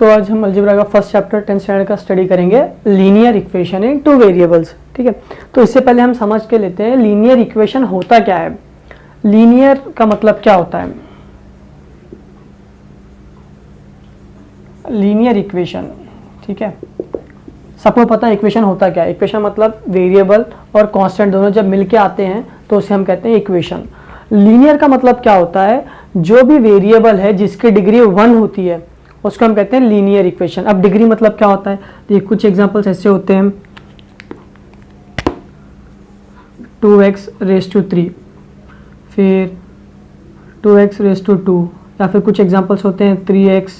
तो आज हम अलजेब्रा का फर्स्ट चैप्टर 10th स्टैंडर्ड का स्टडी करेंगे, linear equation in two variables. ठीक है, तो इससे पहले हम समझ के लेते हैं लीनियर इक्वेशन होता क्या है। लीनियर का मतलब क्या होता है? लीनियर इक्वेशन, ठीक है, सबको पता है इक्वेशन होता क्या है। इक्वेशन मतलब वेरिएबल और कांस्टेंट दोनों जब मिलके आते हैं तो उसे हम कहते हैं इक्वेशन। लीनियर का मतलब क्या होता है? जो भी वेरिएबल है जिसकी डिग्री 1 होती है उसको हम कहते हैं लीनियर इक्वेशन। अब डिग्री मतलब क्या होता है? तो ये कुछ एग्जांपल्स ऐसे होते हैं, 2x रेज़ टू 3, फिर 2x रेज़ टू 2, या फिर कुछ एग्जांपल्स होते हैं 3x।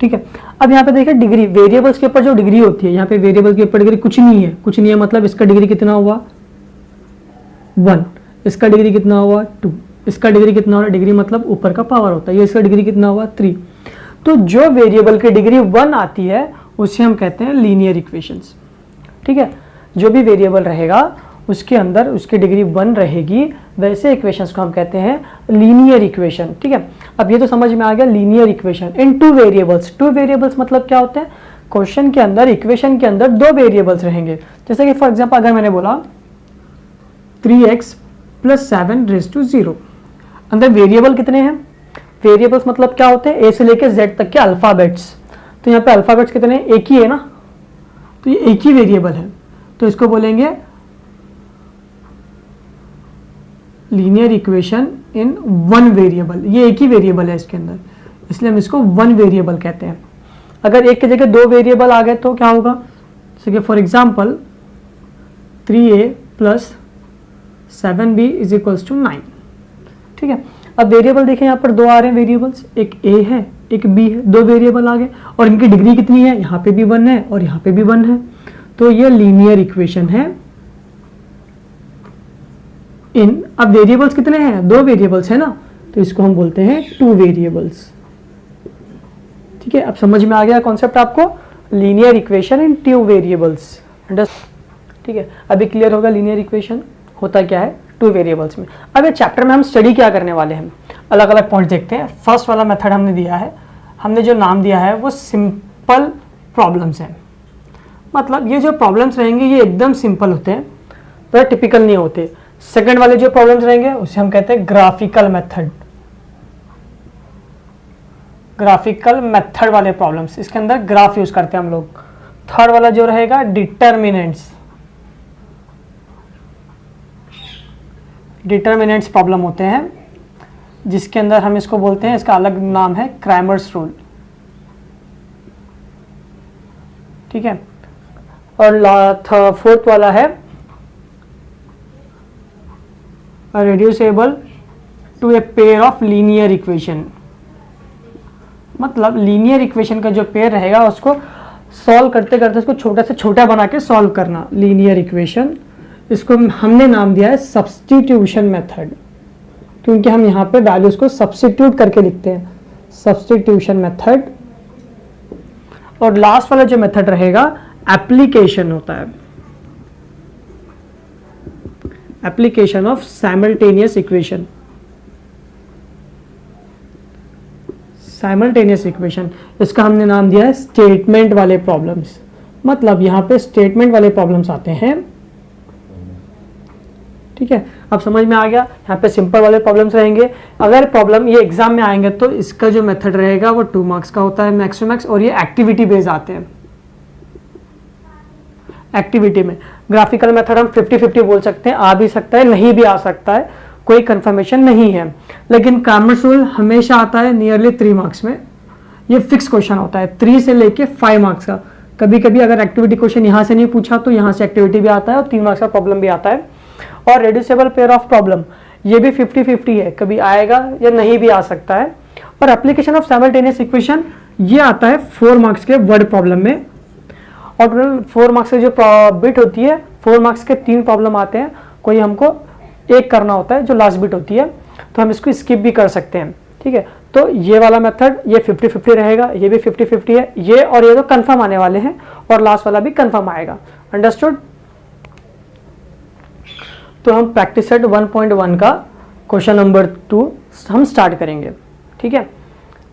ठीक है, अब यहाँ पे देखिए डिग्री, वेरिएबल्स के ऊपर जो डिग्री होती है, यहाँ पे वेरिएबल के ऊपर डिग्री कुछ नहीं है, कुछ नहीं है मतलब इसका डिग्री कितना हुआ 1, इसका डिग्री कितना हुआ 2, इसका डिग्री कितना हुआ, डिग्री मतलब ऊपर का पावर होता है, ये इसका डिग्री कितना हुआ 3। तो जो वेरिएबल की डिग्री 1 आती है उसे हम कहते हैं लीनियर इक्वेशंस। ठीक है, जो भी वेरिएबल रहेगा उसके अंदर उसकी डिग्री 1 रहेगी, वैसे इक्वेशंस को हम कहते हैं लीनियर इक्वेशन। ठीक है, अब ये तो समझ में आ गया linear equation in two variables. Two variables मतलब क्या होते हैं? क्वेश्चन के अंदर, इक्वेशन के अंदर दो वेरिएबल्स रहेंगे। जैसे कि फॉर एग्जांपल अगर मैंने बोला 3x + 7 रेज़ टू 0, अंदर वेरिएबल कितने हैं? वेरिएबल्स मतलब क्या होते हैं? ए से लेकर जेड तक के अल्फाबेट्स। तो यहाँ पे अल्फाबेट्स कितने हैं? एक ही है ना, तो ये एक ही वेरिएबल है, तो इसको बोलेंगे linear equation in one variable. ये एक ही वेरिएबल है इसके अंदर, इसलिए हम इसको वन वेरिएबल कहते हैं। अगर एक की जगह दो वेरिएबल आ गए तो क्या होगा? जैसे कि फॉर एग्जांपल 3a + 7b = 9। ठीक है, अब वेरिएबल देखें, यहाँ पर दो आ रहे हैं वेरिएबल्स, एक a है एक b है, दो वेरिएबल आ गए और इनकी डिग्री कितनी है? यहाँ पे भी 1 है और यहाँ पे भी 1 है, तो ये लीनियर इक्वेशन है इन। अब वेरिएबल्स कितने हैं? दो वेरिएबल्स है ना, तो इसको हम बोलते हैं टू वेरिएबल्स। ठीक है, अब समझ में आ गया कॉन्सेप्ट आपको, linear equation in two variables. ठीक है, अभी क्लियर होगा लीनियर इक्वेशन होता क्या है टू वेरिएबल्स में। अब ये चैप्टर में हम स्टडी क्या करने वाले हैं, अलग अलग पॉइंट देखते हैं। फर्स्ट वाला मेथड हमने दिया है, हमने जो नाम दिया है वो सिंपल प्रॉब्लम्स है। मतलब ये जो प्रॉब्लम्स रहेंगे ये एकदम सिंपल होते हैं, तो टिपिकल नहीं होते। सेकंड वाले जो प्रॉब्लम्स रहेंगे उसे हम कहते हैं ग्राफिकल मेथड। ग्राफिकल मेथड वाले प्रॉब्लम्स, इसके अंदर ग्राफ यूज करते हैं हम लोग। थर्ड वाला जो रहेगा डिटरमिनेंट्स, डिटरमिनेंट्स प्रॉब्लम होते हैं, जिसके अंदर हम इसको बोलते हैं, इसका अलग नाम है क्रैमर्स रूल। ठीक है, और फोर्थ वाला है reducible to a pair of linear equation. मतलब लीनियर इक्वेशन का जो पेयर रहेगा उसको सॉल्व करते करते उसको छोटा से छोटा बना के सॉल्व करना, लीनियर इक्वेशन। इसको हमने नाम दिया है सब्स्टिट्यूशन मेथड, क्योंकि हम यहाँ पे वैल्यूज को सब्स्टिट्यूट करके लिखते हैं, सब्स्टिट्यूशन मेथड। और लास्ट वाला जो मेथड रहेगा एप्लीकेशन होता है, application of simultaneous equation. Simultaneous equation, इसका हमने नाम दिया है स्टेटमेंट वाले प्रॉब्लम्स। मतलब यहाँ पे स्टेटमेंट वाले प्रॉब्लम्स आते हैं। ठीक है, अब समझ में आ गया। यहाँ पे सिंपल वाले प्रॉब्लम्स रहेंगे। अगर प्रॉब्लम ये एग्जाम में आएंगे तो इसका जो मेथड रहेगा वो 2 मार्क्स का होता है मैक्स टू मैक्स, और ये एक्टिविटी बेस्ड आते हैं। एक्टिविटी में ग्राफिकल मेथड हम 50-50 बोल सकते हैं, आ भी सकता है नहीं भी आ सकता है, कोई कंफर्मेशन नहीं है। लेकिन क्रैमर्स रूल हमेशा आता है नियरली 3 मार्क्स में, ये फिक्स क्वेश्चन होता है 3 से लेके 5 मार्क्स का। कभी कभी अगर एक्टिविटी क्वेश्चन यहाँ से नहीं पूछा तो यहाँ से एक्टिविटी भी आता है और 3 मार्क्स का प्रॉब्लम भी आता है। और रेड्यूसेबल पेयर ऑफ प्रॉब्लम, ये भी 50-50 है, कभी आएगा या नहीं भी आ सकता है। और एप्लीकेशन ऑफ साइमल्टेनियस इक्वेशन, ये आता है 4 मार्क्स के वर्ड प्रॉब्लम में। और टोटल 4 मार्क्स की जो बिट होती है, 4 मार्क्स के 3 प्रॉब्लम आते हैं, कोई हमको एक करना होता है जो लास्ट बिट होती है, तो हम इसको स्किप भी कर सकते हैं। ठीक है, तो ये वाला मेथड ये 50-50 रहेगा, ये भी 50-50 है, ये और ये तो कंफर्म आने वाले हैं, और लास्ट वाला भी कंफर्म आएगा। अंडरस्टूड? तो हम प्रैक्टिस सेट 1.1 का क्वेश्चन नंबर 2 हम स्टार्ट करेंगे। ठीक है,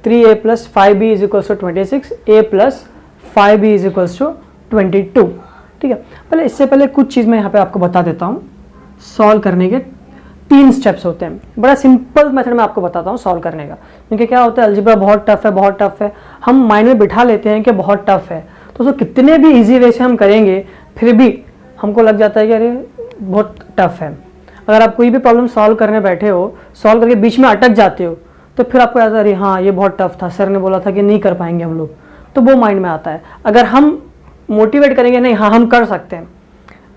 3a plus 5b is equals to 26, a plus 5b is equals to 22। ठीक है, पहले इससे पहले कुछ चीज़ मैं यहाँ पे आपको बता देता हूँ। सॉल्व करने के 3 स्टेप्स होते हैं, बड़ा सिंपल मेथड में आपको बताता हूँ सॉल्व करने का। क्योंकि क्या होता है, अलजेब्रा बहुत टफ है, बहुत टफ है, हम माइंड में बिठा लेते हैं कि बहुत टफ है, तो उसको कितने भी इजी वे से हम करेंगे फिर भी हमको लग जाता है कि अरे बहुत टफ है। अगर आप कोई भी प्रॉब्लम सॉल्व करने बैठे हो, सॉल्व करके बीच में अटक जाते हो, तो फिर आपको याद, अरे हाँ ये बहुत टफ था, सर ने बोला था कि नहीं कर पाएंगे हम लोग, तो वो माइंड में आता है। अगर हम मोटिवेट करेंगे, नहीं हाँ हम कर सकते हैं,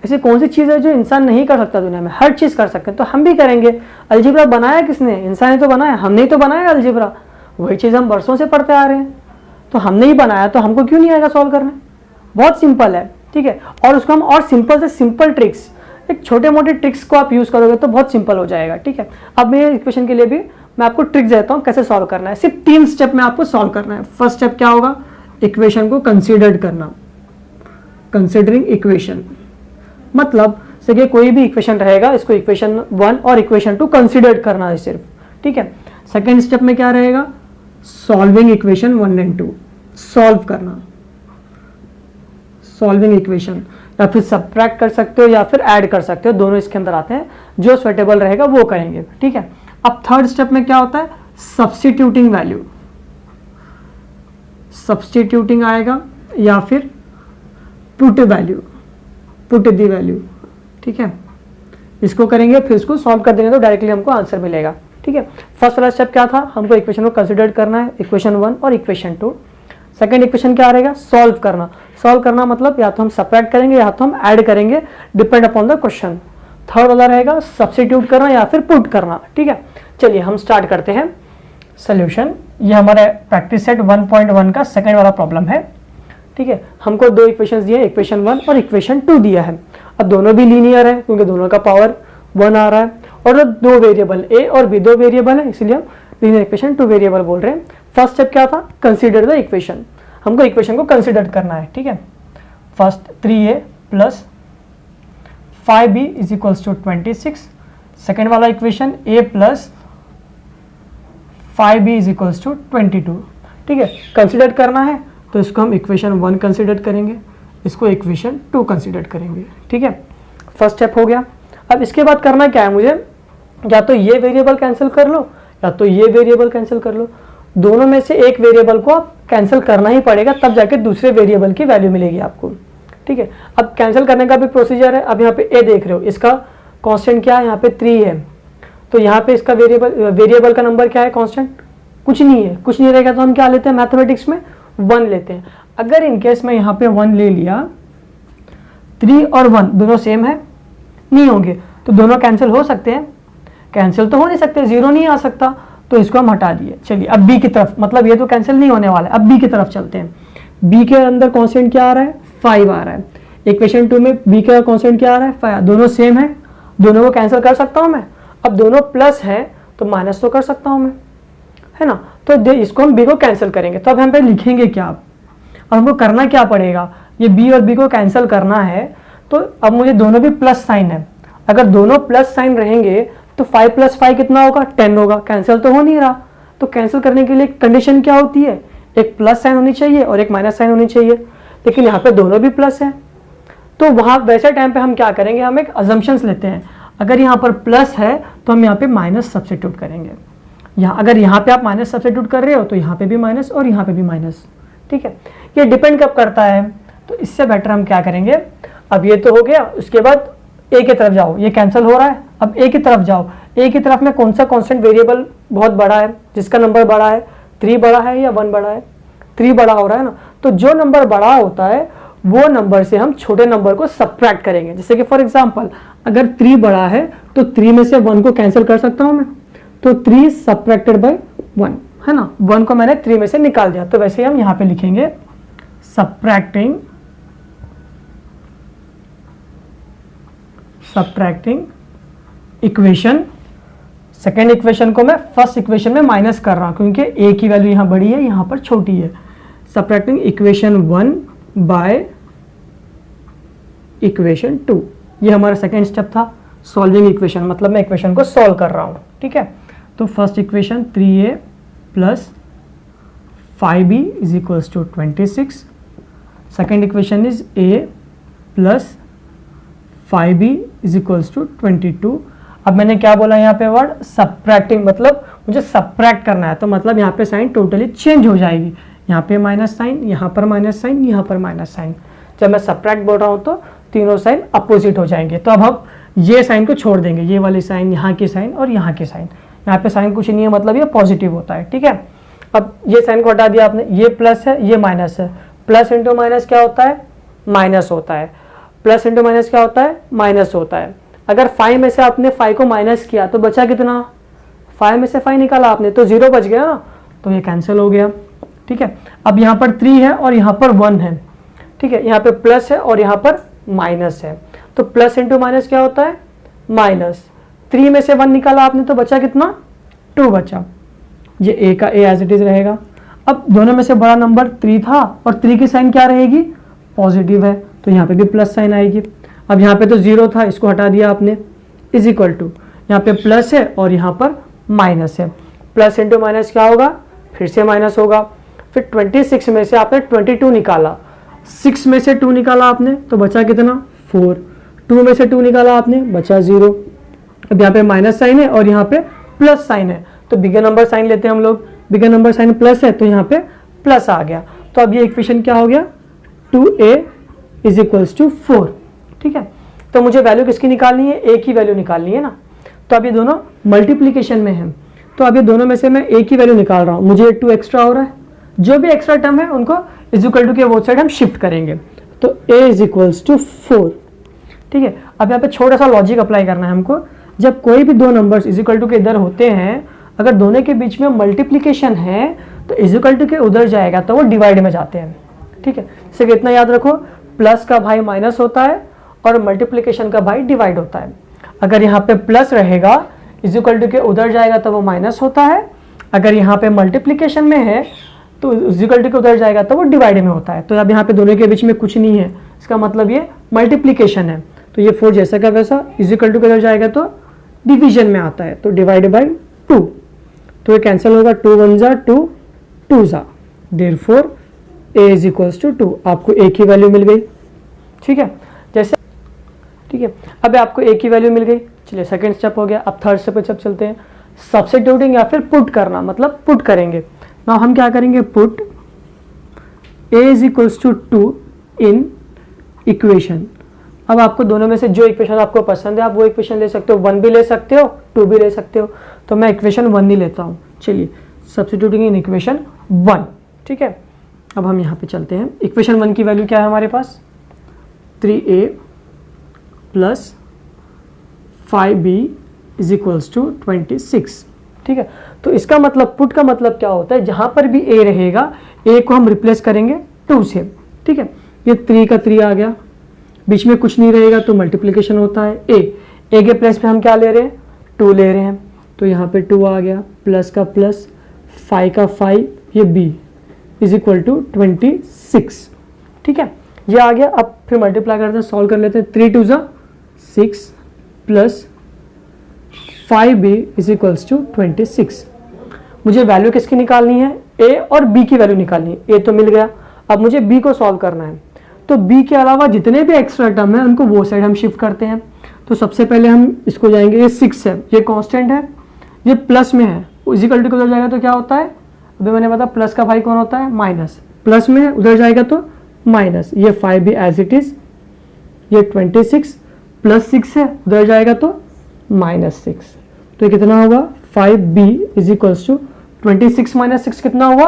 ऐसी कौन सी चीज़ है जो इंसान नहीं कर सकता दुनिया में, हर चीज़ कर सकते हैं, तो हम भी करेंगे। अलजेब्रा बनाया किसने, इंसान ने तो बनाया, हमने ही तो बनाया अलजेब्रा, वही चीज़ हम बरसों से पढ़ते आ रहे हैं, तो हमने ही बनाया, तो हमको क्यों नहीं आएगा सॉल्व करने। बहुत सिंपल है, ठीक है। और उसको हम और सिंपल से सिंपल ट्रिक्स, एक छोटे मोटे ट्रिक्स को आप यूज़ करोगे तो बहुत सिंपल हो जाएगा, ठीक है। अब मेरे इक्वेशन के लिए भी मैं आपको ट्रिक्स देता हूँ कैसे सॉल्व करना है। सिर्फ 3 स्टेप में आपको सॉल्व करना है। फर्स्ट स्टेप क्या होगा, इक्वेशन को कंसीडर करना, कंसीडरिंग इक्वेशन, मतलब से कोई भी इक्वेशन रहेगा, इसको इक्वेशन 1 और इक्वेशन 2 कंसीडर करना है सिर्फ, ठीक है। सेकेंड स्टेप में क्या रहेगा, सॉल्विंग इक्वेशन 1 एंड 2, सॉल्व करना, सॉल्विंग इक्वेशन, या फिर सब्ट्रैक्ट कर सकते हो या फिर ऐड कर सकते हो, दोनों इसके अंदर आते हैं, जो स्वेटेबल रहेगा वो करेंगे, ठीक है। अब थर्ड स्टेप में क्या होता है, सब्स्टिट्यूटिंग वैल्यू, सब्स्टिट्यूटिंग आएगा, या फिर put value, put the value, ठीक है। इसको करेंगे, फिर इसको सॉल्व कर देंगे तो डायरेक्टली हमको आंसर मिलेगा, ठीक है। फर्स्ट वाला स्टेप क्या था, हमको इक्वेशन को कंसीडर करना है, इक्वेशन 1 और इक्वेशन 2। सेकंड इक्वेशन क्या रहेगा, सॉल्व करना, सॉल्व करना मतलब या तो हम सब्ट्रैक्ट करेंगे या तो हम ऐड करेंगे, depend upon the question. Third वाला रहेगा सब्स्टिट्यूट करना या फिर पुट करना, ठीक है। चलिए हम स्टार्ट करते हैं सोल्यूशन। ये हमारा प्रैक्टिस सेट 1.1 का सेकंड वाला प्रॉब्लम है, ठीक है। हमको 2 इक्वेशंस दिए, इक्वेशन 1 और इक्वेशन 2 दिया है। अब दोनों भी लीनियर है क्योंकि दोनों का पावर 1 आ रहा है, और 2 वेरिएबल ए और बी 2 वेरिएबल है, इसलिए हम लीनियर इक्वेशन 2 वेरिएबल बोल रहे हैं। फर्स्ट स्टेप क्या था, कंसीडर द इक्वेशन, हमको इक्वेशन को कंसीडर करना है, ठीक है। First 3a plus 5b is equals to 26, second वाला equation a plus 5b is equals to 22, ठीक है। कंसीडर करना है तो इसको हम इक्वेशन 1 कंसीडर करेंगे, इसको इक्वेशन 2 कंसीडर करेंगे, ठीक है। फर्स्ट स्टेप हो गया। अब इसके बाद करना क्या है मुझे, या तो ये वेरिएबल कैंसिल कर लो या तो ये वेरिएबल कैंसिल कर लो, दोनों में से एक वेरिएबल को आप कैंसिल करना ही पड़ेगा, तब जाके दूसरे वेरिएबल की वैल्यू मिलेगी आपको, ठीक है। अब कैंसिल करने का भी प्रोसीजर है। अब यहाँ पे ए देख रहे हो, इसका कांस्टेंट क्या है, यहाँ पे 3 है, तो यहाँ पे इसका वेरिएबल का नंबर क्या है, कांस्टेंट कुछ नहीं है, कुछ नहीं रहेगा तो हम क्या लेते हैं मैथमेटिक्स में 1 लेते हैं। अगर इनकेस में यहाँ पे 1 ले लिया, 3 और 1 दोनों सेम है, नहीं होंगे तो दोनों कैंसिल हो सकते हैं, कैंसिल तो हो नहीं सकते, 0 नहीं आ सकता, तो इसको हम हटा दिए। चलिए अब बी की तरफ, मतलब ये तो कैंसिल नहीं होने वाला है, अब बी की तरफ चलते हैं। बी के अंदर कांस्टेंट क्या आ रहा है, 5 आ रहा है। इक्वेशन 2 में बी का कांस्टेंट क्या आ रहा है, 5, दोनों सेम है, दोनों को कैंसिल कर सकता हूँ मैं। अब दोनों प्लस है तो माइनस तो कर सकता हूँ मैं, है ना। तो इसको हम बी को कैंसिल करेंगे, तो अब हम पे लिखेंगे क्या, अब हमको करना क्या पड़ेगा, ये बी और बी को कैंसिल करना है, तो अब मुझे दोनों भी प्लस साइन है, अगर दोनों प्लस साइन रहेंगे तो 5 + 5 कितना होगा, 10 होगा, कैंसिल तो हो नहीं रहा। तो कैंसिल करने के लिए कंडीशन क्या होती है, एक प्लस साइन होनी चाहिए और एक माइनस साइन होनी चाहिए, लेकिन यहाँ पे दोनों भी प्लस है, तो वहाँ वैसे टाइम पे हम क्या करेंगे, हम एक अजम्पशंस लेते हैं। अगर यहाँ पर प्लस है तो हम यहाँ पे माइनस सब्स्टिट्यूट करेंगे, अगर यहाँ पे आप माइनस सब्स्टिट्यूट कर रहे हो तो यहाँ पे भी माइनस और यहाँ पे भी माइनस, ठीक है। ये डिपेंड कब करता है, तो इससे बेटर हम क्या करेंगे, अब ये तो हो गया, उसके बाद ए की तरफ जाओ, ये कैंसिल हो रहा है, अब ए की तरफ जाओ। ए की तरफ में कौन सा कांस्टेंट वेरिएबल बहुत बड़ा है, जिसका नंबर बड़ा है, 3 बड़ा है या 1 बड़ा है, 3 बड़ा हो रहा है ना, तो जो नंबर बड़ा होता है वो नंबर से हम छोटे नंबर को सब्ट्रैक्ट करेंगे। जैसे कि फॉर एग्जांपल अगर 3 बड़ा है तो 3 में से 1 को कैंसिल कर सकता हूं मैं, तो 3 सब्ट्रैक्टेड बाय 1, है ना, 1 को मैंने 3 में से निकाल दिया, तो वैसे हम यहाँ पे लिखेंगे सब्ट्रैक्टिंग इक्वेशन। सेकेंड इक्वेशन को मैं फर्स्ट इक्वेशन में माइनस कर रहा हूं क्योंकि ए की वैल्यू यहाँ बड़ी है, यहाँ पर छोटी है। सब्ट्रैक्टिंग इक्वेशन 1 बाय इक्वेशन 2, ये हमारा सेकेंड स्टेप था, सॉल्विंग इक्वेशन, मतलब मैं इक्वेशन को सॉल्व कर रहा हूँ, ठीक है। तो first equation 3a plus 5b is equals to 26. Second equation is a plus 5b is equals to 22. अब मैंने क्या बोला यहाँ पे वर्ड सब्ट्रैक्टिंग, मतलब मुझे सब्ट्रैक्ट करना है, तो मतलब यहाँ पे साइन टोटली चेंज हो जाएगी। यहाँ पे माइनस साइन, यहाँ पर माइनस साइन, यहाँ पर माइनस साइन। जब मैं सब्ट्रैक्ट बोल रहा हूँ तो तीनों साइन अपोजिट हो जाएंगे। तो अब हम ये साइन को छोड़ देंगे, ये वाली साइन, यहाँ की साइन और यहाँ की साइन। यहाँ पे साइन कुछ नहीं है, मतलब ये पॉजिटिव होता है, ठीक है। अब ये साइन को हटा दिया आपने, ये प्लस है, ये माइनस है। प्लस इंटू माइनस क्या होता है? माइनस होता है। प्लस इंटू माइनस क्या होता है? माइनस होता है। अगर 5 में से आपने 5 को माइनस किया तो बचा कितना? 5 में से 5 निकाला आपने तो 0 बच गया ना, तो ये कैंसिल हो गया, ठीक है। अब यहाँ पर 3 है और यहाँ पर 1 है, ठीक है। यहाँ पे प्लस है और यहाँ पर माइनस है, तो प्लस इंटू माइनस क्या होता है? माइनस। 3 में से 1 निकाला आपने तो बचा कितना? 2 बचा। ये a का a एज इट इज रहेगा। अब दोनों में से बड़ा नंबर 3 था और 3 की साइन क्या रहेगी? पॉजिटिव है, तो यहाँ पे भी प्लस साइन आएगी। अब यहाँ पे तो 0 था, इसको हटा दिया आपने, इज इक्वल टू यहाँ पे प्लस है और यहाँ पर माइनस है। प्लस इंटू माइनस क्या होगा? फिर से माइनस होगा। फिर 26 में से आपने 22 निकाला, 6 में से 2 निकाला आपने तो बचा कितना? 4। 2 में से 2 निकाला आपने, बचा 0। अब यहाँ पे माइनस साइन है और यहाँ पे प्लस साइन है, तो बिगर नंबर साइन लेते हैं हम लोग। बिगर नंबर साइन प्लस है तो यहाँ पे प्लस आ गया। तो अब ये इक्वेशन क्या हो गया? 2a इज इक्वल्स टू 4, ठीक है। तो मुझे वैल्यू किसकी निकालनी है? a की वैल्यू निकालनी है ना। तो अब ये दोनों मल्टीप्लीकेशन में है, तो अब ये दोनों में से मैं a की वैल्यू निकाल रहा हूँ। मुझे 2 एक्स्ट्रा हो रहा है, जो भी एक्स्ट्रा टर्म है उनको इज इक्वल टू के बोथ साइड हम शिफ्ट करेंगे, तो a इज इक्वल्स टू 4, ठीक है। अब यहाँ पे छोटा सा लॉजिक अप्लाई करना है हमको। जब कोई भी दो नंबर्स इज इक्वल टू के इधर होते हैं, अगर दोनों के बीच में मल्टीप्लीकेशन है तो इज इक्वल टू के उधर जाएगा तो वो डिवाइड में जाते हैं, ठीक है। सिर्फ इतना याद रखो, प्लस का भाई माइनस होता है और मल्टीप्लीकेशन का भाई डिवाइड होता है। अगर यहाँ पे प्लस रहेगा, इज इक्वल टू के उधर जाएगा तो वो माइनस होता है। अगर यहाँ पे मल्टीप्लीकेशन में है तो इज इक्वल टू के उधर जाएगा तो वो डिवाइड में होता है। तो अब यहाँ पे दोनों के बीच में कुछ नहीं है, इसका मतलब ये मल्टीप्लीकेशन है। तो ये 4 जैसा का वैसा इज इक्वल टू के उधर जाएगा तो डिवीजन में आता है, तो डिवाइड बाई 2, तो ये कैंसिल होगा। 2 1 जा 2, 2 जा, therefore a is equals to 2। आपको a की वैल्यू मिल गई, ठीक है। जैसे, ठीक है, अब आपको a की वैल्यू मिल गई। चलिए सेकंड स्टेप हो गया। अब थर्ड स्टेप पे जब चलते हैं, सब्स्टिट्यूटिंग या फिर पुट करना, मतलब पुट करेंगे। नाउ हम क्या करेंगे? Put a is equals to 2 in equation. अब आपको दोनों में से जो इक्वेशन आपको पसंद है आप वो इक्वेशन ले सकते हो। 1 भी ले सकते हो, 2 भी ले सकते हो, तो मैं इक्वेशन 1 ही लेता हूँ। चलिए, सब्स्टिट्यूटिंग इन इक्वेशन 1, ठीक है। अब हम यहाँ पे चलते हैं। इक्वेशन 1 की वैल्यू क्या है हमारे पास? 3a plus 5b is equals to 26, ठीक है। तो इसका मतलब, पुट का मतलब क्या होता है? जहाँ पर भी a रहेगा, a को हम रिप्लेस करेंगे 2 से, ठीक है। ये 3 का 3 आ गया, बीच में कुछ नहीं रहेगा तो मल्टीप्लिकेशन होता है। a के प्लस पे हम क्या ले रहे हैं? 2 ले रहे हैं, तो यहाँ पे 2 आ गया, प्लस का प्लस, 5 का 5, ये b इज इक्वल टू 26, ठीक है। ये आ गया। अब फिर मल्टीप्लाई करते हैं, सॉल्व कर लेते हैं। 3 2 जा 6 plus 5b is equals to 26। मुझे वैल्यू किसकी निकालनी है? a और b की वैल्यू निकालनी है। a तो मिल गया, अब मुझे b को सॉल्व करना है। तो b के अलावा जितने भी एक्स्ट्रा टर्म है उनको वो साइड हम शिफ्ट करते हैं। तो सबसे पहले हम इसको जाएंगे, ये 6 है, ये कांस्टेंट है, ये प्लस में है, इज इक्वल टू उधर जाएगा तो क्या होता है? अभी मैंने बताया प्लस का भाई कौन होता है? माइनस। प्लस में है, उधर जाएगा तो माइनस। ये 5 भी एज इट इज, ये 26 प्लस 6 है, उधर जाएगा तो -6। तो ये कितना होगा? 5b is equals to 26 minus 6 कितना हुआ?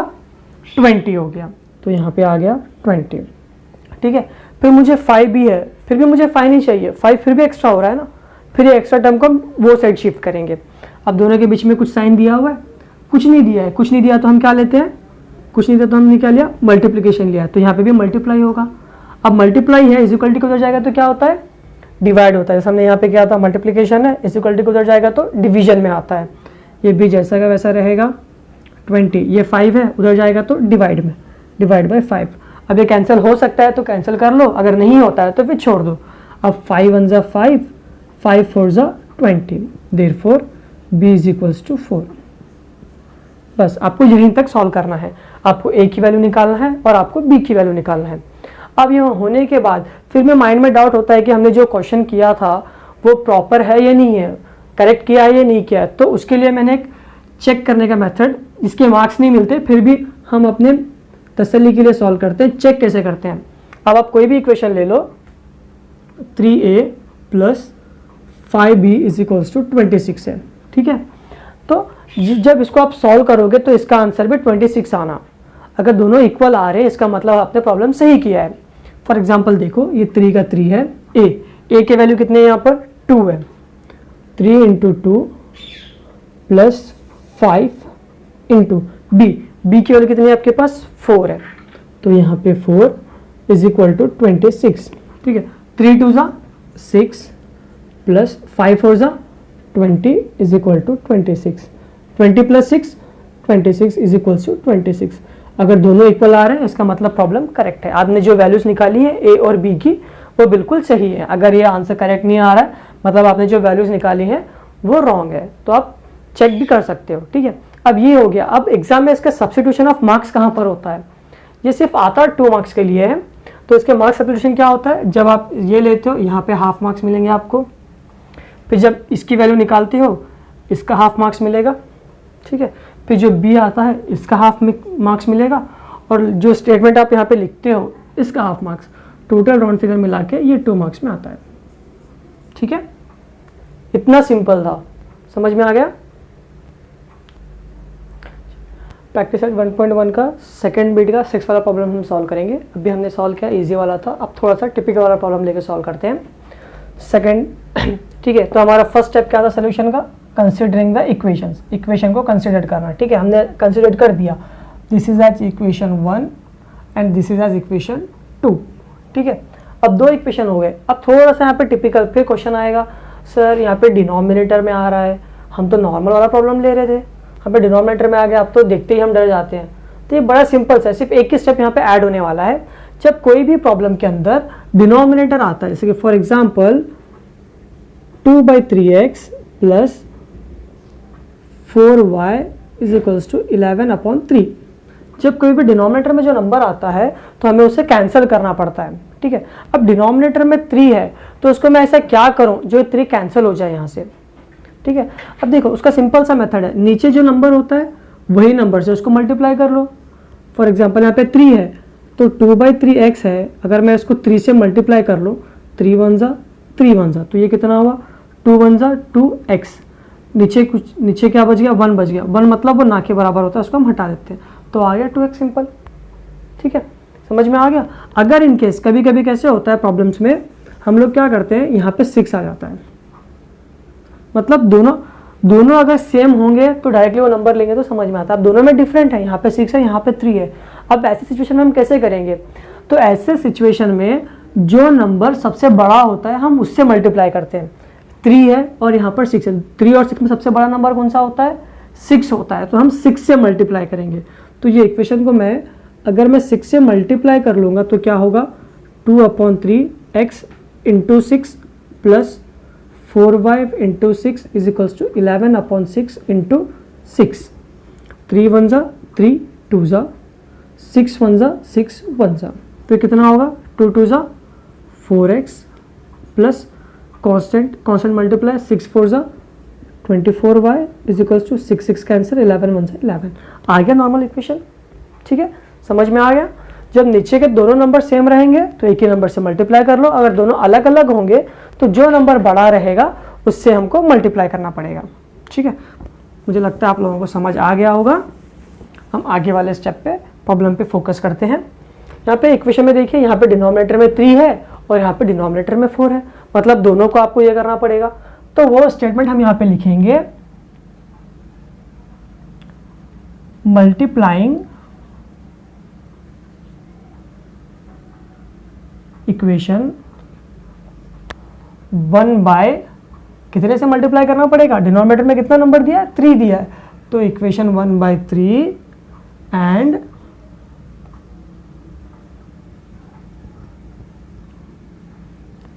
20 हो गया। तो यहाँ पे आ गया 20, ठीक है। फिर मुझे 5b है, फिर भी मुझे 5 नहीं चाहिए, 5 फिर भी एक्स्ट्रा हो रहा है ना। फिर ये एक्स्ट्रा टर्म को हम वो साइड शिफ्ट करेंगे। अब दोनों के बीच में कुछ साइन दिया हुआ है? कुछ नहीं दिया है। कुछ नहीं दिया तो हम क्या लेते हैं? कुछ नहीं दिया तो हमने क्या लिया? मल्टीप्लिकेशन लिया। तो यहाँ पे भी मल्टीप्लाई होगा। अब मल्टीप्लाई है, इज इक्वल टू उधर जाएगा तो क्या होता है? डिवाइड होता है। जैसे हमने यहाँ पे क्या था? मल्टीप्लिकेशन है, इज इक्वल टू उधर जाएगा तो डिवीजन में आता है। ये भी जैसा का वैसा रहेगा। 20, ये 5 है, उधर जाएगा तो डिवाइड में, डिवाइड बाई 5। अब ये कैंसिल हो सकता है तो कैंसिल कर लो, अगर नहीं होता है तो फिर छोड़ दो। अब 5 1 जा 5, 5 4 जा 20, therefore b is equals to 4। बस आपको यहीं तक सॉल्व करना है। आपको ए की वैल्यू निकालना है और आपको बी की वैल्यू निकालना है। अब यहाँ होने के बाद फिर में माइंड में डाउट होता है कि हमने जो क्वेश्चन किया था वो प्रॉपर है या नहीं है, करेक्ट किया है या नहीं किया है। तो उसके लिए मैंने एक चेक करने का मेथड, जिसके मार्क्स नहीं मिलते फिर भी हम अपने तसल्ली के लिए सॉल्व करते हैं। चेक कैसे करते हैं, अब आप कोई भी इक्वेशन ले लो, 3a plus 5b is equals to 26 है, ठीक है। तो जब इसको आप सॉल्व करोगे तो इसका आंसर भी 26 आना। अगर दोनों इक्वल आ रहे हैं इसका मतलब आपने प्रॉब्लम सही किया है। फॉर एग्जांपल देखो, ये 3 का 3 है, ए के वैल्यू कितने हैं यहाँ पर 2 है, 3 इंटू 2 प्लस 5 इंटू बी की वैल्यू कितनी है आपके पास 4 है, तो यहाँ पे 4 इज इक्वल टू 26, ठीक है। 3 2 ज़ा 6 प्लस 5 4 ज़ा 20 is equal to 26, 20 plus 6 26 is equal to 26। अगर दोनों इक्वल आ रहे हैं इसका मतलब प्रॉब्लम करेक्ट है। आपने जो वैल्यूज निकाली है ए और बी की वो बिल्कुल सही है। अगर ये आंसर करेक्ट नहीं आ रहा है मतलब आपने जो वैल्यूज निकाली है वो रॉन्ग है, तो आप चेक भी कर सकते हो, ठीक है। अब ये हो गया। अब एग्जाम में इसका सब्स्टिट्यूशन ऑफ मार्क्स कहाँ पर होता है, ये सिर्फ आता है 2 मार्क्स के लिए है। तो इसके मार्क्स सब्स्टिट्यूशन क्या होता है, जब आप ये लेते हो यहाँ पे हाफ मार्क्स मिलेंगे आपको, फिर जब इसकी वैल्यू निकालते हो इसका हाफ मार्क्स मिलेगा, ठीक है। फिर जो बी आता है इसका हाफ मार्क्स मिलेगा, और जो स्टेटमेंट आप यहाँ पे लिखते हो इसका half marks, total round figure मिला के ये 2 मार्क्स में आता है, ठीक है। इतना सिंपल था, समझ में आ गया। प्रैक्टिस सेट 1.1 का सेकंड बीट का 6 वाला प्रॉब्लम हम सॉल्व करेंगे। अभी हमने सॉल्व किया, इजी वाला था। अब थोड़ा सा टिपिकल वाला प्रॉब्लम लेके सॉल्व करते हैं सेकंड, ठीक है। तो हमारा फर्स्ट स्टेप क्या था सोल्यूशन का, कंसिडरिंग द इक्वेशंस, इक्वेशन को कंसिडर करना, ठीक है। हमने कंसिडर कर दिया, this is as equation 1 and this is as equation 2, ठीक है। अब 2 इक्वेशन हो गए। अब थोड़ा सा यहाँ पे टिपिकल फिर क्वेश्चन आएगा, सर यहाँ पे डिनोमिनेटर में आ रहा है, हम तो नॉर्मल वाला प्रॉब्लम ले रहे थे, यहाँ पे डिनोमिनेटर में आ गया, अब तो देखते ही हम डर जाते हैं। तो ये बड़ा सिंपल सा है, सिर्फ एक ही स्टेप यहाँ पे ऐड होने वाला है। जब कोई भी प्रॉब्लम के अंदर डिनोमिनेटर आता है, जैसे कि for example 2/3x plus 4y is equals to 11/3, जब कोई भी डिनोमिनेटर में जो नंबर आता है तो हमें उसे कैंसिल करना पड़ता है, ठीक है। अब डिनोमिनेटर में 3 है तो उसको मैं ऐसा क्या करूं जो 3 कैंसिल हो जाए यहाँ से, ठीक है। अब देखो उसका सिंपल सा मेथड है, नीचे जो नंबर होता है वही नंबर से उसको मल्टीप्लाई कर लो। फॉर एग्जांपल यहाँ पे 3 है तो 2/3x है, अगर मैं इसको 3 से मल्टीप्लाई कर लो, 3 1 ज़ा 3 1 ज़ा, तो ये कितना हुआ 2 1 ज़ा 2x, नीचे क्या बच गया 1 बच गया, 1 मतलब वो ना के बराबर होता है, उसको हम हटा देते हैं तो आ गया 2x सिंपल, ठीक है। समझ में आ गया। अगर इन केस कभी कभी कैसे होता है प्रॉब्लम्स में, हम लोग क्या करते हैं यहाँ पे 6 आ जाता है, मतलब दोनों अगर सेम होंगे तो डायरेक्टली वो नंबर लेंगे तो समझ में आता है। अब दोनों में डिफरेंट है, यहाँ पे 6 है यहाँ पे 3 है। अब ऐसी सिचुएशन में हम कैसे करेंगे, तो ऐसे सिचुएशन में जो नंबर सबसे बड़ा होता है हम उससे मल्टीप्लाई करते हैं। 3 है और यहाँ पर 6 है, 3 और 6 में सबसे बड़ा नंबर कौन सा होता है 6 होता है, तो हम 6 से मल्टीप्लाई करेंगे। तो ये इक्वेशन को मैं अगर मैं 6 से मल्टीप्लाई कर लूँगा तो क्या होगा 2/3x into 6 plus 4y into 6 is equals to 11/6 into 6, 3 1 ज़ा 3 2 ज़ा 6 1 ज़ा 6 1 ज़ा, तो कितना होगा 2 2 ज़ा 4x प्लस कॉन्स्टेंट मल्टीप्लाई 6 4 ज़ा 24y is equals to 6 6 cancel 11 1 ज़ा 11, आ गया नॉर्मल इक्वेशन, ठीक है। समझ में आ गया। जब नीचे के दोनों नंबर सेम रहेंगे तो एक ही नंबर से मल्टीप्लाई कर लो, अगर दोनों अलग अलग होंगे तो जो नंबर बड़ा रहेगा उससे हमको मल्टीप्लाई करना पड़ेगा, ठीक है। मुझे लगता है आप लोगों को समझ आ गया होगा। हम आगे वाले स्टेप पे प्रॉब्लम पे फोकस करते हैं। यहाँ पे इक्वेशन में देखिए, यहाँ पे डिनोमिनेटर में 3 है और यहाँ पे डिनोमिनेटर में 4 है, मतलब दोनों को आपको ये करना पड़ेगा। तो वो स्टेटमेंट हम यहाँ पे लिखेंगे, मल्टीप्लाइंग इक्वेशन 1 बाय कितने से मल्टीप्लाई करना पड़ेगा, डिनोमिनेटर में कितना नंबर दिया है 3 दिया है, तो equation 1/3 and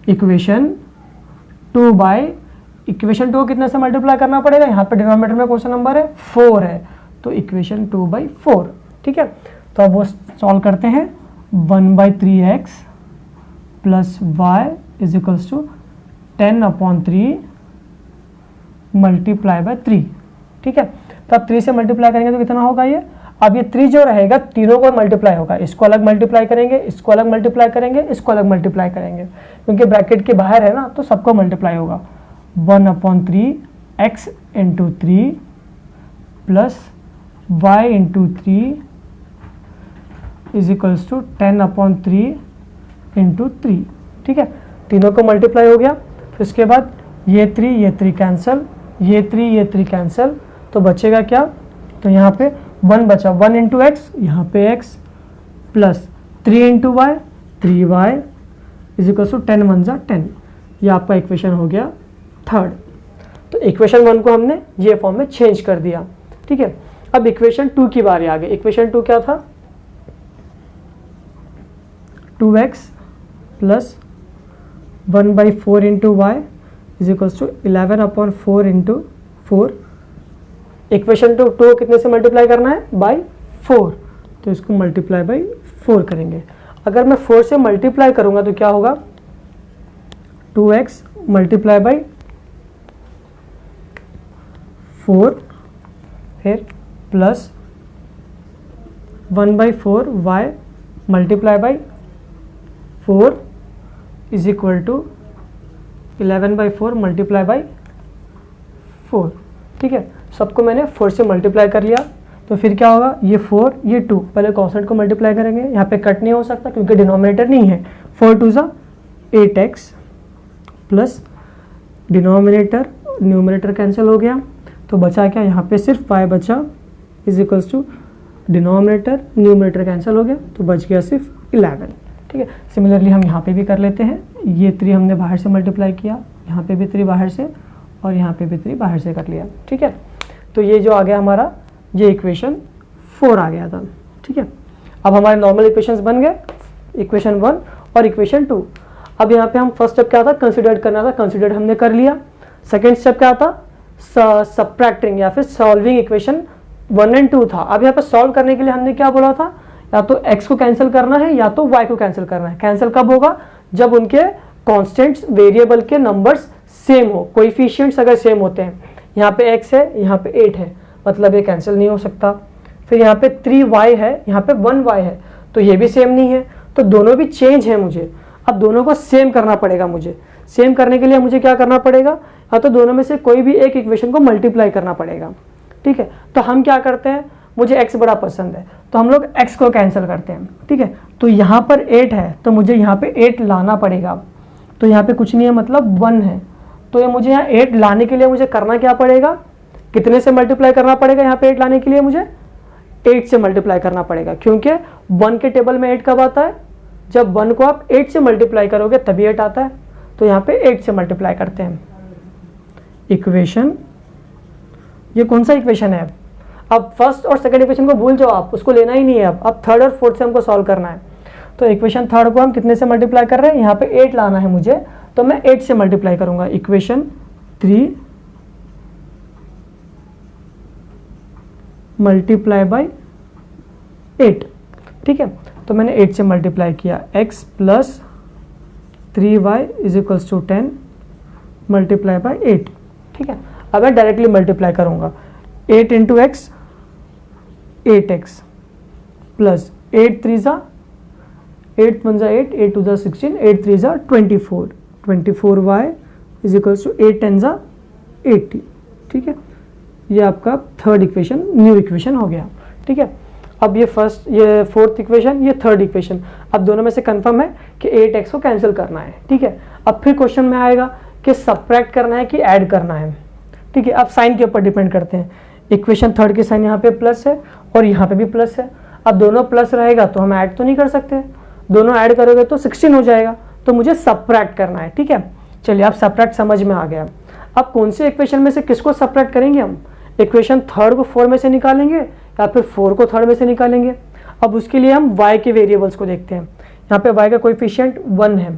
equation 2 by, equation 2 कितने से मल्टीप्लाई करना पड़ेगा, यहाँ पे डिनोमिनेटर में कौन सा नंबर है 4 है, तो इक्वेशन 2/4, ठीक है। तो अब वो सॉल्व करते हैं, 1/3x plus y is equals to 10/3 multiply by 3, ठीक है। तो अब 3 से मल्टीप्लाई करेंगे तो कितना होगा ये, अब ये 3 जो रहेगा तीनों को मल्टीप्लाई होगा, इसको अलग मल्टीप्लाई करेंगे, इसको अलग मल्टीप्लाई करेंगे, इसको अलग मल्टीप्लाई करेंगे, क्योंकि ब्रैकेट के बाहर है ना, तो सबको मल्टीप्लाई होगा। 1/3x into 3 plus y into 3 is equals to 10/3 into 3, ठीक है। तीनों को मल्टीप्लाई हो गया, फिर उसके बाद ये 3 कैंसिल, ये 3 कैंसिल, तो बचेगा क्या, तो यहाँ पे 1 बचा, 1 इंटू एक्स, यहाँ पे x plus 3 into y, 3y is equal to 10 1 जा 10। ये आपका इक्वेशन हो गया थर्ड। तो इक्वेशन 1 को हमने ये फॉर्म में चेंज कर दिया, ठीक है। अब इक्वेशन 2 की बारी आ गई। इक्वेशन 2 क्या था, 2x plus 1/4 into y is equals to 11/4 into 4। Equation 2 कितने से मल्टीप्लाई करना है, बाई 4, तो इसको मल्टीप्लाई बाई 4 करेंगे। अगर मैं 4 से मल्टीप्लाई करूंगा तो क्या होगा, 2x मल्टीप्लाई बाई 4 फिर plus 1/4 y multiply by 4 is equal to 11/4 multiply by 4, ठीक है। सबको मैंने 4 से मल्टीप्लाई कर लिया, तो फिर क्या होगा, ये 4 ये 2, पहले कॉन्स्टेंट को मल्टीप्लाई करेंगे, यहाँ पे कट नहीं हो सकता क्योंकि डिनोमिनेटर नहीं है। 4 2 जा 8x plus denominator numerator cancel हो गया, तो बचा क्या, यहाँ पे सिर्फ y बचा is equals to denominator numerator cancel हो गया, तो बच गया सिर्फ 11, ठीक है। सिमिलरली हम यहाँ पे भी कर लेते हैं, ये 3 हमने बाहर से मल्टीप्लाई किया, यहाँ पे भी 3 बाहर से और यहाँ पे भी 3 बाहर से कर लिया, ठीक है। तो ये जो आ गया हमारा, ये इक्वेशन 4 आ गया था, ठीक है। अब हमारे नॉर्मल इक्वेशंस बन गए, इक्वेशन 1 और इक्वेशन 2। अब यहाँ पे हम फर्स्ट स्टेप क्या था, कंसिडर करना था, कंसिडर हमने कर लिया। सेकेंड स्टेप क्या था, सबट्रैक्टिंग या फिर सॉल्विंग इक्वेशन 1 एंड 2 था। अब यहाँ पे सॉल्व करने के लिए हमने क्या बोला था, या तो x को कैंसिल करना है या तो y को कैंसिल करना है। कैंसिल कब होगा, जब उनके कॉन्स्टेंट्स वेरिएबल के नंबर्स सेम हो, कोएफिशिएंट्स अगर सेम होते हैं। यहाँ पे x है, यहाँ पे 8 है, मतलब ये कैंसिल नहीं हो सकता। फिर यहाँ पे 3y है, यहाँ पे 1y है, तो ये भी सेम नहीं है, तो दोनों भी चेंज है मुझे। अब दोनों को सेम करना पड़ेगा मुझे। सेम करने के लिए मुझे क्या करना पड़ेगा, या तो दोनों में से कोई भी एक इक्वेशन को मल्टीप्लाई करना पड़ेगा, ठीक है। तो हम क्या करते हैं, मुझे x बड़ा पसंद है, तो हम लोग x को कैंसिल करते हैं, ठीक है। तो यहाँ पर 8 है, तो मुझे यहाँ पे 8 लाना पड़ेगा, तो यहाँ पे कुछ नहीं है, मतलब 1 है। तो ये मुझे यहाँ 8 लाने के लिए मुझे करना क्या पड़ेगा, कितने से मल्टीप्लाई करना पड़ेगा, यहाँ पे 8 लाने के लिए मुझे 8 से मल्टीप्लाई करना पड़ेगा, क्योंकि 1 के टेबल में 8 कब आता है, जब 1 को आप 8 से मल्टीप्लाई करोगे तभी 8 आता है। तो यहाँ पे 8 से मल्टीप्लाई करते हैं। इक्वेशन, ये कौन सा इक्वेशन है, अब फर्स्ट और सेकंड इक्वेशन को भूल जाओ, आप उसको लेना ही नहीं है। अब थर्ड और फोर्थ से हमको सॉल्व करना है। तो इक्वेशन थर्ड को हम कितने से मल्टीप्लाई कर रहे हैं, यहाँ पे 8 लाना है मुझे, तो मैं 8 से मल्टीप्लाई करूंगा। इक्वेशन 3 मल्टीप्लाई बाई 8, ठीक है। तो मैंने 8 से मल्टीप्लाई किया, x plus 3y is equals to 10 multiply by 8, ठीक है। अब मैं डायरेक्टली मल्टीप्लाई करूंगा, 8 इंटू एक्स 8x प्लस 8 3 जा 8 1 जा 8, 8 2 जा 16, 8 3 जा 24, 24y इज इक्वल्स टू 8 10 जा 80, ठीक है। ये आपका थर्ड इक्वेशन, न्यू इक्वेशन हो गया, ठीक है। अब ये फर्स्ट, ये फोर्थ इक्वेशन, ये थर्ड इक्वेशन, अब दोनों में से कंफर्म है कि 8x को कैंसिल करना है, ठीक है। अब फिर क्वेश्चन में आएगा कि सबट्रैक्ट करना है कि ऐड करना है, ठीक है। अब साइन के ऊपर डिपेंड करते हैं। इक्वेशन थर्ड की साइन यहाँ पे प्लस है और यहाँ पे भी प्लस है। अब दोनों प्लस रहेगा तो हम ऐड तो नहीं कर सकते, दोनों ऐड करोगे तो 16 हो जाएगा, तो मुझे सबट्रैक्ट करना है, ठीक है। चलिए, अब सबट्रैक्ट समझ में आ गया। अब कौन से इक्वेशन में से किसको सबट्रैक्ट करेंगे हम, इक्वेशन थर्ड को 4 में से निकालेंगे या फिर 4 को थर्ड में से निकालेंगे। अब उसके लिए हम y के वेरिएबल्स को देखते हैं। यहाँ पे y का कोएफिशिएंट 1 है,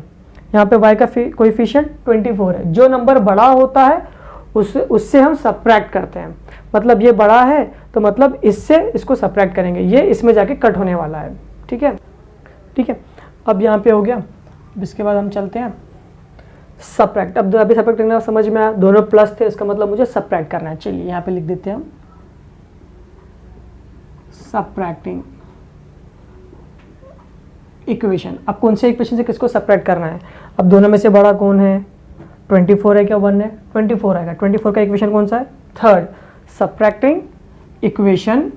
यहाँ पे y का कोएफिशिएंट 24 है। जो नंबर बड़ा होता है उससे हम सबट्रैक्ट करते हैं, मतलब ये बड़ा है तो मतलब इससे इसको सब्ट्रैक्ट करेंगे, ये इसमें जाके कट होने वाला है। ठीक है, ठीक है, अब यहाँ पे हो गया। इसके बाद हम चलते हैं सब्ट्रैक्ट। अब अभी सब्ट्रैक्ट करना समझ में आया, दोनों प्लस थे, इसका मतलब मुझे सब्ट्रैक्ट करना है। चलिए यहाँ पे लिख देते हैं हम सब्ट्रैक्टिंग इक्वेशन। अब कौन से इक्वेशन से किसको सब्ट्रैक्ट करना है? अब दोनों में से बड़ा कौन है? 24 है क्या 1 है? 24 आएगा। 24 का इक्वेशन कौन सा है? Third. Subtracting equation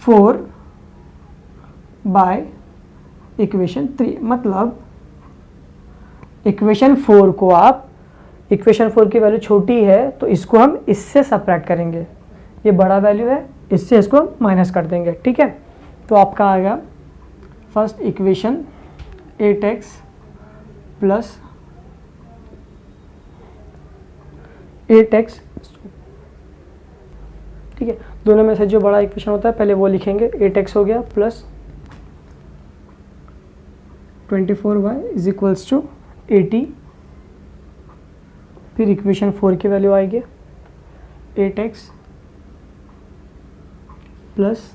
4 by equation 3, मतलब इक्वेशन 4 को आप, इक्वेशन 4 की वैल्यू छोटी है तो इसको हम इससे सब्ट्रैक्ट करेंगे, ये बड़ा वैल्यू है, इससे इसको माइनस कर देंगे। ठीक है, तो आपका आएगा first equation 8x plus 8x। ठीक है, दोनों में से जो बड़ा इक्वेशन होता है पहले वो लिखेंगे। 8x हो गया plus 24y is equals to 80। फिर इक्वेशन 4 की वैल्यू आएगी 8x plus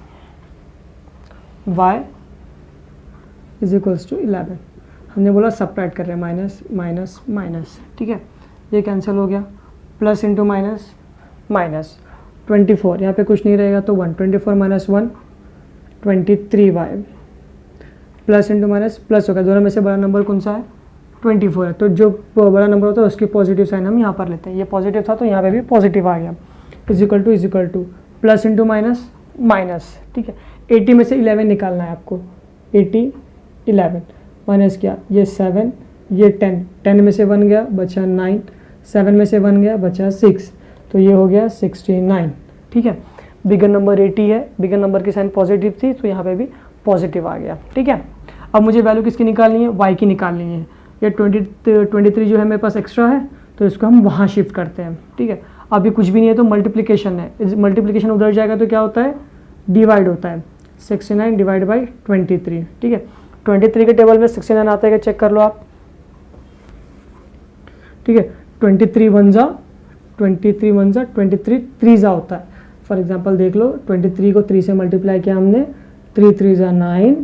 y is equals to 11। हमने बोला सब्ट्रैक्ट कर रहे हैं, माइनस माइनस माइनस। ठीक है, ये कैंसिल हो गया, प्लस इंटू माइनस माइनस 24, यहाँ पे कुछ नहीं रहेगा तो 1, 24 minus 1 23y, plus into minus plus हो गया। दोनों में से बड़ा नंबर कौन सा है? 24 है, तो जो बड़ा नंबर होता है उसकी पॉजिटिव साइन हम यहाँ पर लेते हैं। ये पॉजिटिव था तो यहाँ पे भी पॉजिटिव आ गया। Is equal two plus into minus minus. ठीक है, 80 में से 11 निकालना है आपको। 80 11 माइनस किया, ये 7 ये 10, 10 में से 1 गया बचा 9, 7 में से 1 गया बचा 6, तो ये हो गया 69। ठीक है, बिगर नंबर 80 है, बिगर नंबर की साइन पॉजिटिव थी तो यहाँ पे भी पॉजिटिव आ गया। ठीक है, अब मुझे वैल्यू किसकी निकालनी है? y की निकालनी है। ये 23 जो है मेरे पास एक्स्ट्रा है तो इसको हम वहाँ शिफ्ट करते हैं। ठीक है, अभी कुछ भी नहीं है तो मल्टीप्लिकेशन है, मल्टीप्लिकेशन उधर जाएगा तो क्या होता है? डिवाइड होता है। 69 डिवाइड बाई 23। ठीक है, 23 के टेबल में 69 आता है, चेक कर लो आप। ठीक है, 23 1 जा 23 3 जा होता है। फॉर एग्जांपल देख लो, 23 को 3 से मल्टीप्लाई किया हमने, 3 3 जा 9,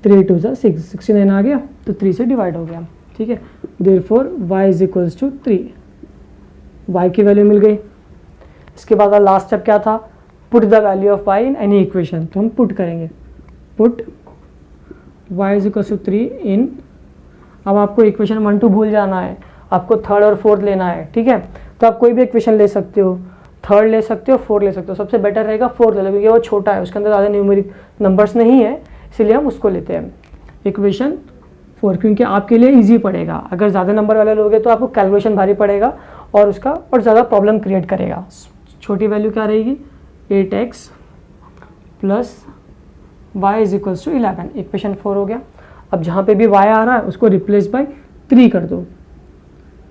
3 2 जा 6, 69 आ गया तो 3 से डिवाइड हो गया। ठीक है, therefore y is equals to 3, y की वैल्यू मिल गई। इसके बाद लास्ट स्टेप क्या था? Put the value of y in any equation, तो हम पुट करेंगे, put y is equals to 3 in. अब आपको इक्वेशन 1 2 भूल जाना है, आपको थर्ड और फोर्थ लेना है। ठीक है, तो आप कोई भी इक्वेशन ले सकते हो, थर्ड ले सकते हो, फोर्थ ले सकते हो। सबसे बेटर रहेगा फोर्थ ले लो क्योंकि वो छोटा है, उसके अंदर ज़्यादा न्यूमेरिक नंबर्स नहीं है, इसीलिए हम उसको लेते हैं इक्वेशन 4, क्योंकि आपके लिए इजी पड़ेगा। अगर ज़्यादा नंबर वाले लोगे तो आपको कैलकुलेशन भारी पड़ेगा और उसका और ज़्यादा प्रॉब्लम क्रिएट करेगा। छोटी वैल्यू क्या रहेगी? 8x plus y is equals to 11, equation 4 हो गया। अब जहाँ पे भी y आ रहा है उसको रिप्लेस बाय 3 कर दो।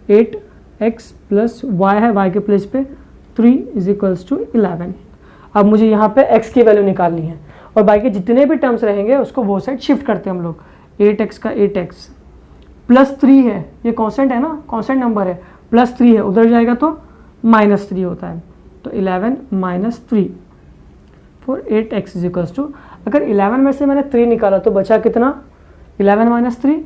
8x प्लस y है, y के प्लेस पे 3 इज इक्वल्स टू 11। अब मुझे यहाँ पे x की वैल्यू निकालनी है और बाकी जितने भी टर्म्स रहेंगे उसको वो साइड शिफ्ट करते हैं हम लोग। 8x का 8x प्लस 3 है, ये कांस्टेंट है ना, कांस्टेंट नंबर है, प्लस 3 है, उधर जाएगा तो माइनस 3 होता है, तो 11 minus 3 for 8x is equals to. अगर 11 में से मैंने 3 निकाला तो बचा कितना? 11 माइनस 3,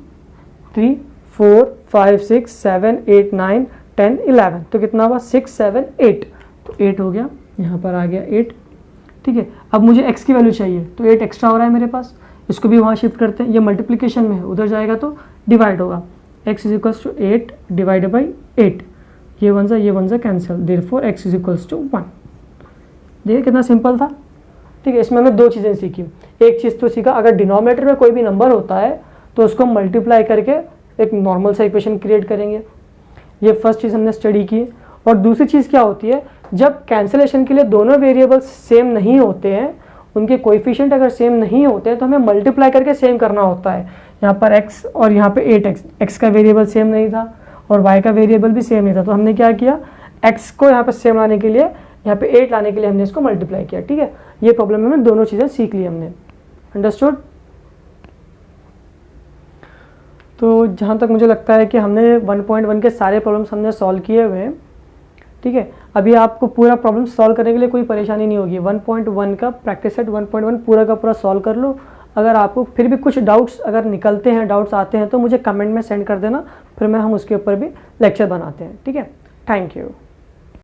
3 4 5 6 7 8 9 10 11, तो कितना हुआ? 6 7 8, तो 8 हो गया, यहाँ पर आ गया 8। ठीक है, अब मुझे x की वैल्यू चाहिए तो 8 एक्स्ट्रा हो रहा है मेरे पास, इसको भी वहाँ शिफ्ट करते हैं। ये मल्टीप्लिकेशन में है, उधर जाएगा तो डिवाइड होगा। x is equals to 8 divided by 8, ये 1 सा cancel, therefore x is equals to 1। देखिए कितना सिंपल था। ठीक है, इसमें हमने 2 चीज़ें सीखी। एक चीज़ तो सीखा, अगर डिनोमिनेटर में कोई भी नंबर होता है तो उसको मल्टीप्लाई करके एक नॉर्मल सा इक्वेशन क्रिएट करेंगे, ये फर्स्ट चीज़ हमने स्टडी की। और दूसरी चीज़ क्या होती है, जब कैंसिलेशन के लिए दोनों वेरिएबल्स सेम नहीं होते हैं, उनके कोएफिशिएंट अगर सेम नहीं होते हैं तो हमें मल्टीप्लाई करके सेम करना होता है। यहाँ पर x और यहाँ पे 8x, x का वेरिएबल सेम नहीं था और y का वेरिएबल भी सेम नहीं था, तो हमने क्या किया, x को यहाँ पर सेम लाने के लिए, यहाँ पे 8 लाने के लिए हमने इसको मल्टीप्लाई किया। ठीक है, ये प्रॉब्लम में दोनों चीज़ें सीख ली हमने। अंडरस्टूड? तो जहाँ तक मुझे लगता है कि हमने 1.1 के सारे प्रॉब्लम्स हमने सॉल्व किए हुए हैं। ठीक है, अभी आपको पूरा प्रॉब्लम सॉल्व करने के लिए कोई परेशानी नहीं होगी। 1.1 का प्रैक्टिस सेट 1.1 पूरा का पूरा सॉल्व कर लो। अगर आपको फिर भी कुछ डाउट्स अगर निकलते हैं, डाउट्स आते हैं तो मुझे कमेंट में सेंड कर देना, फिर हम उसके ऊपर भी लेक्चर बनाते हैं। ठीक है, थैंक यू।